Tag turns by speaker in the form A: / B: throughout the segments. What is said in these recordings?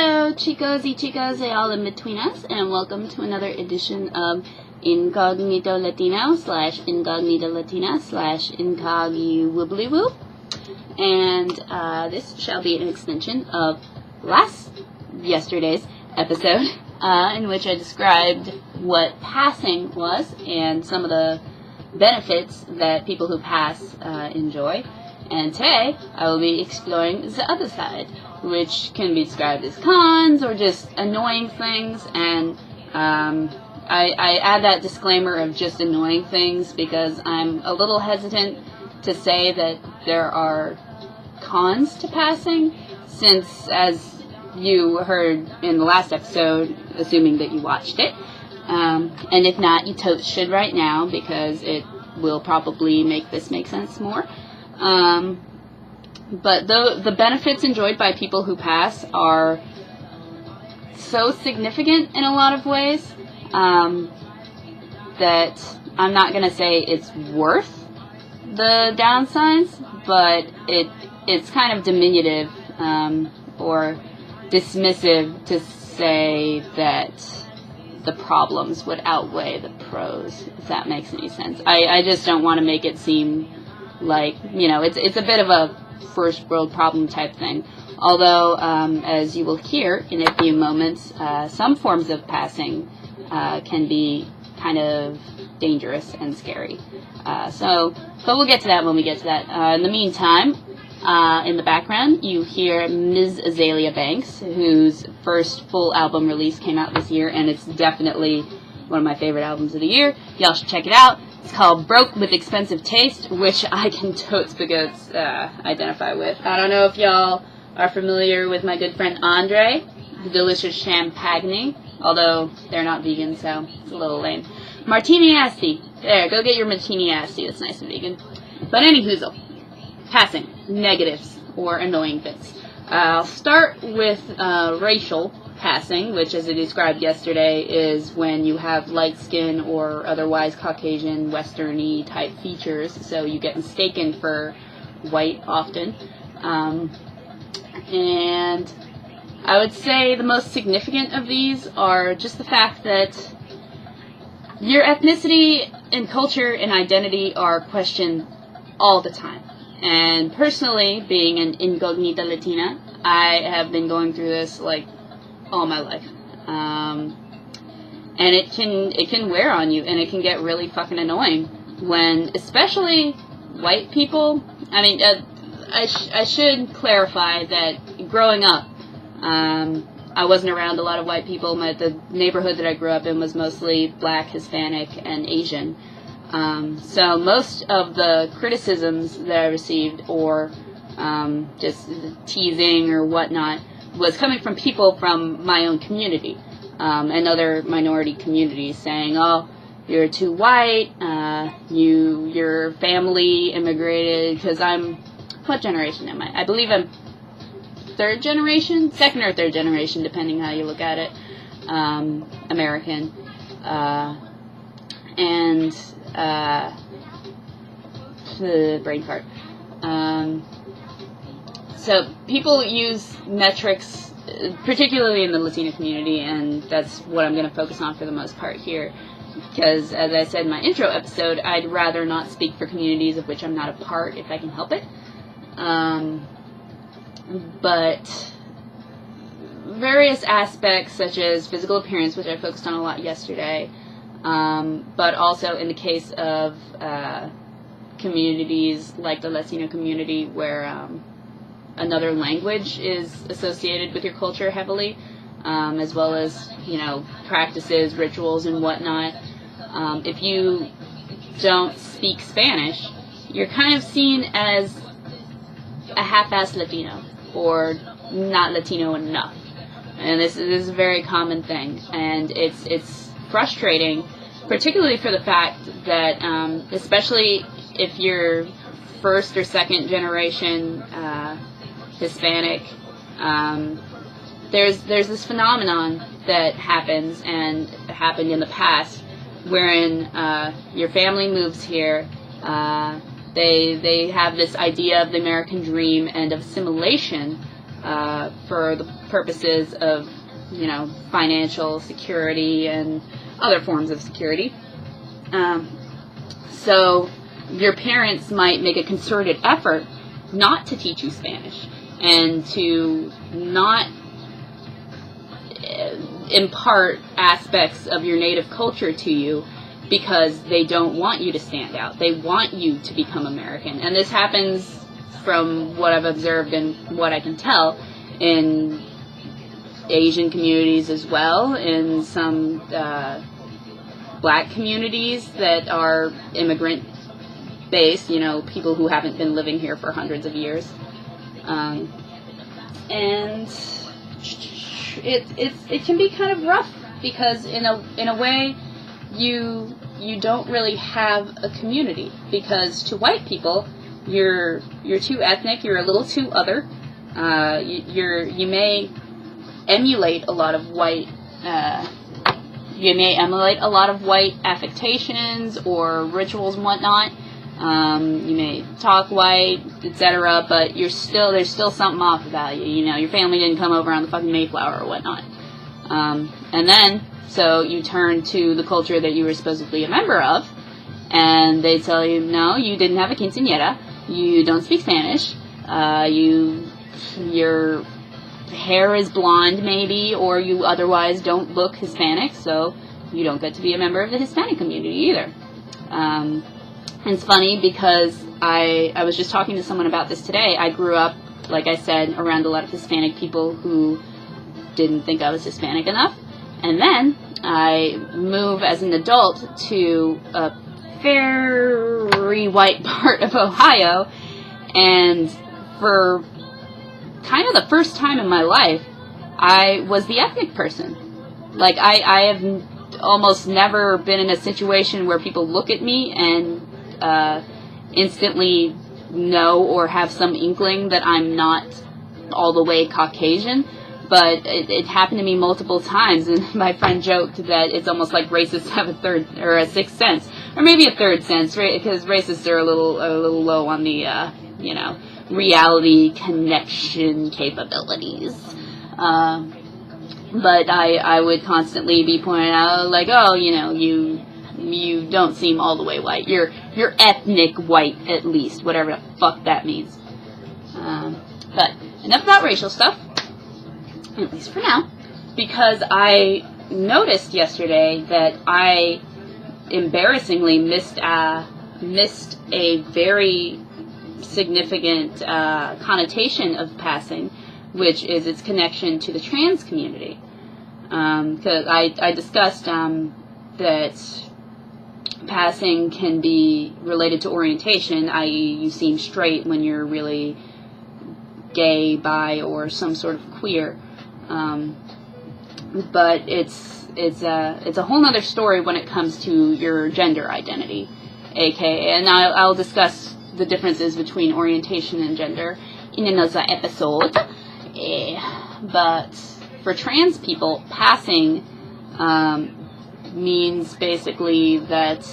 A: Hello, chicos y chicas y all in between us, and welcome to another edition of Incognito Latino / Incognito Latina / Incoggy Wibbly Woo. And this shall be an extension of yesterday's episode, in which I described what passing was and some of the benefits that people who pass enjoy. And today, I will be exploring the other side, which can be described as cons or just annoying things. And I add that disclaimer of just annoying things because I'm a little hesitant to say that there are cons to passing, since, as you heard in the last episode, assuming that you watched it, and if not, you totes should right now, because it will probably make this make sense more. But the benefits enjoyed by people who pass are so significant in a lot of ways that I'm not going to say it's worth the downsides, but it's kind of diminutive or dismissive to say that the problems would outweigh the pros, if that makes any sense. I just don't want to make it seem like, it's a bit of a first world problem type thing. Although, as you will hear in a few moments, some forms of passing can be kind of dangerous and scary. But we'll get to that when we get to that. In the meantime, in the background, you hear Ms. Azalea Banks, whose first full album release came out this year, and it's definitely one of my favorite albums of the year. Y'all should check it out. It's called Broke with Expensive Taste, which I can totes because identify with. I don't know if y'all are familiar with my good friend Andre, the delicious champagne, although they're not vegan, so it's a little lame. Martini Asti. There, go get your Martini Asti. That's nice and vegan. But any hoozle. Passing. Negatives or annoying bits. I'll start with racial passing, which, as I described yesterday, is when you have light skin or otherwise Caucasian, Western-y type features, so you get mistaken for white often. And I would say the most significant of these are just the fact that your ethnicity and culture and identity are questioned all the time. And personally, being an Incognita Latina, I have been going through this all my life, and it can wear on you, and it can get really fucking annoying when, especially white people. I mean, I should clarify that growing up, I wasn't around a lot of white people. The neighborhood that I grew up in was mostly black, Hispanic, and Asian. So most of the criticisms that I received, or just teasing or whatnot, was coming from people from my own community and other minority communities, saying, "Oh, you're too white. Your family immigrated." Because what generation am I? I believe I'm second or third generation, depending how you look at it, American, and brain fart. So people use metrics, particularly in the Latina community, and that's what I'm going to focus on for the most part here, because, as I said in my intro episode, I'd rather not speak for communities of which I'm not a part if I can help it. But various aspects, such as physical appearance, which I focused on a lot yesterday, but also in the case of communities like the Latino community, where another language is associated with your culture heavily, as well as, practices, rituals, and whatnot. If you don't speak Spanish, you're kind of seen as a half-assed Latino, or not Latino enough. And this is a very common thing, and it's frustrating, particularly for the fact that, especially if you're first or second generation Hispanic, there's this phenomenon that happens and happened in the past, wherein your family moves here, they have this idea of the American dream and of assimilation, for the purposes of, financial security and other forms of security. So your parents might make a concerted effort not to teach you Spanish and to not impart aspects of your native culture to you because they don't want you to stand out. They want you to become American. And this happens, from what I've observed and what I can tell, in Asian communities as well, in some black communities that are immigrant-based, people who haven't been living here for hundreds of years. And it can be kind of rough because in a way you don't really have a community, because to white people you're too ethnic, you're a little too other. You may emulate a lot of white affectations or rituals and whatnot. You may talk white, etc., but there's still something off about you. Your family didn't come over on the fucking Mayflower or whatnot. And then, so you turn to the culture that you were supposedly a member of, and they tell you, no, you didn't have a quinceañera, you don't speak Spanish, your hair is blonde maybe, or you otherwise don't look Hispanic, so you don't get to be a member of the Hispanic community either. It's funny because I was just talking to someone about this today. I grew up, like I said, around a lot of Hispanic people who didn't think I was Hispanic enough. And then I move as an adult to a very white part of Ohio, and for kind of the first time in my life, I was the ethnic person. Like, I have almost never been in a situation where people look at me and instantly know or have some inkling that I'm not all the way Caucasian, but it happened to me multiple times, and my friend joked that it's almost like racists have a third or a sixth sense, or maybe a third sense, because racists are a little low on the reality connection capabilities. But I would constantly be pointed out, like, oh, you don't seem all the way white. You're ethnic white, at least, whatever the fuck that means. But enough about racial stuff, at least for now, because I noticed yesterday that I embarrassingly missed a very significant connotation of passing, which is its connection to the trans community. Because I discussed that passing can be related to orientation, i.e. you seem straight when you're really gay, bi, or some sort of queer. But it's a whole other story when it comes to your gender identity, aka, and I'll discuss the differences between orientation and gender in another episode. But for trans people, passing means basically that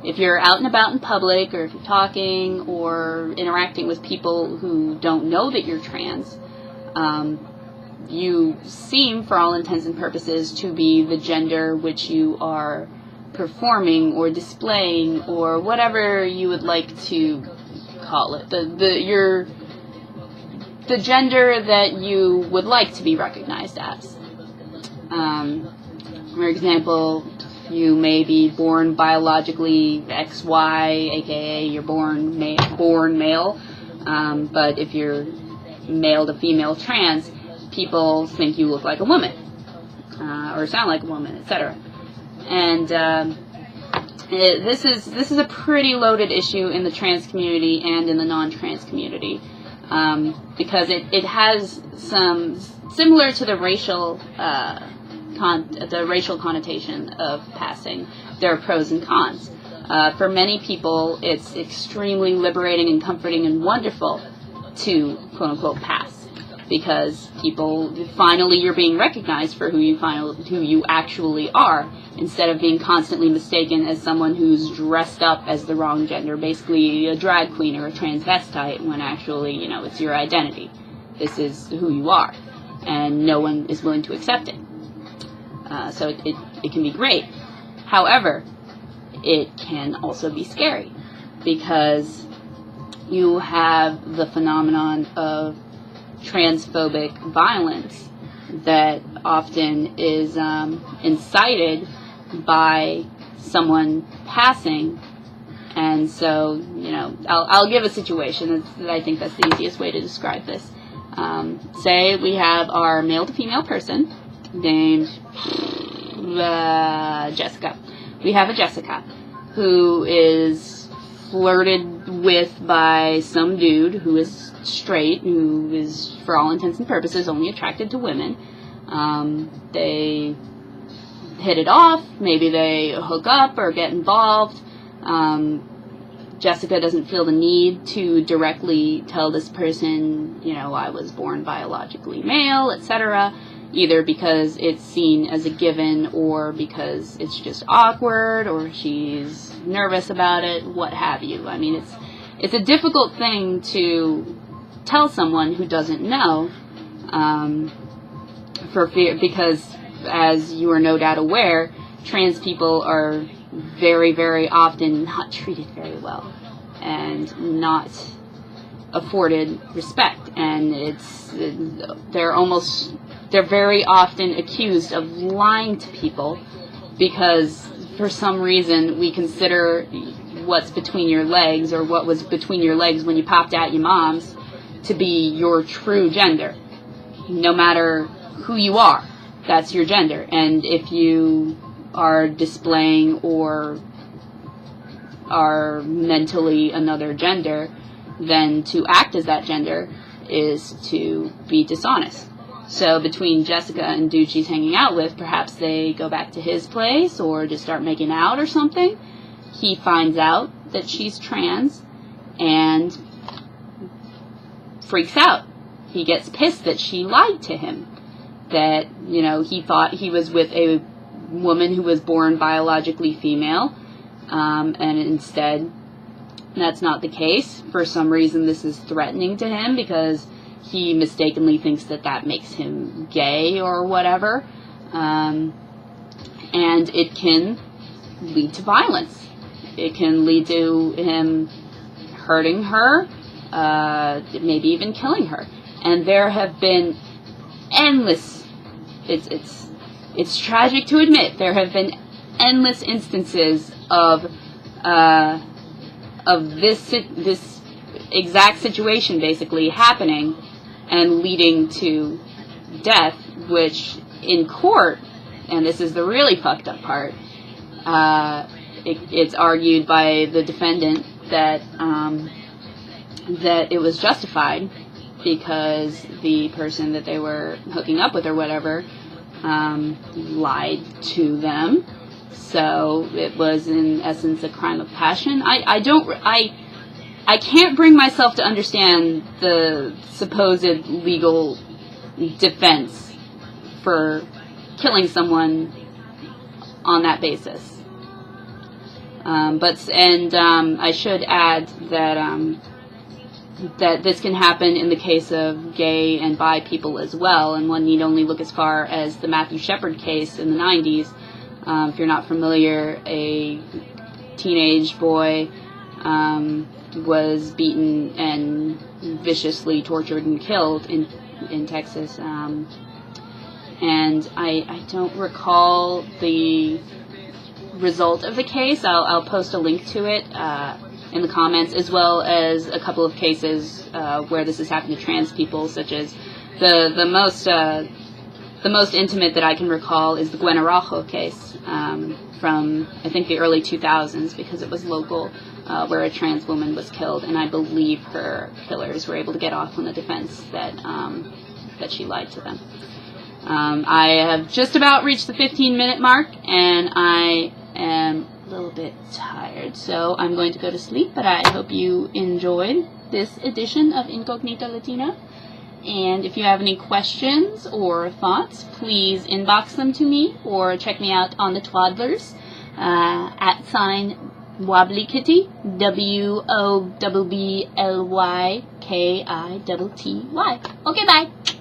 A: if you're out and about in public, or if you're talking or interacting with people who don't know that you're trans, you seem, for all intents and purposes, to be the gender which you are performing or displaying, or whatever you would like to call it. The gender that you would like to be recognized as. For example, you may be born biologically XY, aka you're born male, but if you're male to female trans, people think you look like a woman, or sound like a woman, etc. And this is a pretty loaded issue in the trans community and in the non-trans community, because it has some similar to the racial connotation of passing. There are pros and cons. For many people, it's extremely liberating and comforting and wonderful to quote unquote pass, because finally you're being recognized for who you actually are, instead of being constantly mistaken as someone who's dressed up as the wrong gender, basically a drag queen or a transvestite, when actually, it's your identity. this is who you are, and no one is willing to accept it. So it can be great. However, it can also be scary, because you have the phenomenon of transphobic violence that often is incited by someone passing. And so, you know, I'll give a situation. I think that's the easiest way to describe this. Say we have our male to female person named Jessica. We have a Jessica who is flirted with by some dude who is straight, who is, for all intents and purposes, only attracted to women. They hit it off. Maybe they hook up or get involved. Jessica doesn't feel the need to directly tell this person, you know, I was born biologically male, etc., either because it's seen as a given or because it's just awkward or she's nervous about it, what have you. I mean, it's a difficult thing to tell someone who doesn't know, for fear, because as you are no doubt aware, trans people are very, very often not treated very well and not afforded respect, and they're very often accused of lying to people because for some reason we consider what's between your legs, or what was between your legs when you popped out your mom's, to be your true gender. No matter who you are, that's your gender. And if you are displaying or are mentally another gender, then to act as that gender is to be dishonest. So between Jessica and dude she's hanging out with, perhaps they go back to his place or just start making out or something. He finds out that she's trans and freaks out. He gets pissed that she lied to him, that, you know, he thought he was with a woman who was born biologically female, and instead that's not the case. For some reason this is threatening to him because he mistakenly thinks that that makes him gay or whatever, and it can lead to violence. It can lead to him hurting her, maybe even killing her. And there have been endless, it's tragic to admit, there have been endless instances of this exact situation basically happening and leading to death, which in court, and this is the really fucked up part, it's argued by the defendant that that it was justified because the person that they were hooking up with or whatever lied to them. So it was in essence a crime of passion. I can't bring myself to understand the supposed legal defense for killing someone on that basis. I should add that that this can happen in the case of gay and bi people as well, and one need only look as far as the Matthew Shepard case in the 90s. If you're not familiar, a teenage boy was beaten and viciously tortured and killed in Texas. And I don't recall the result of the case. I'll post a link to it in the comments, as well as a couple of cases where this has happened to trans people, such as the most intimate that I can recall is the Gwen Araujo case from, I think, the early 2000s, because it was local, where a trans woman was killed, and I believe her killers were able to get off on the defense that she lied to them. I have just about reached the 15-minute mark, and I am a little bit tired, so I'm going to go to sleep, but I hope you enjoyed this edition of Incognita Latina. And if you have any questions or thoughts, please inbox them to me or check me out on the Twaddlers, @WobblyKitty, WOBBLYKitty.
B: Kitty. Okay, bye.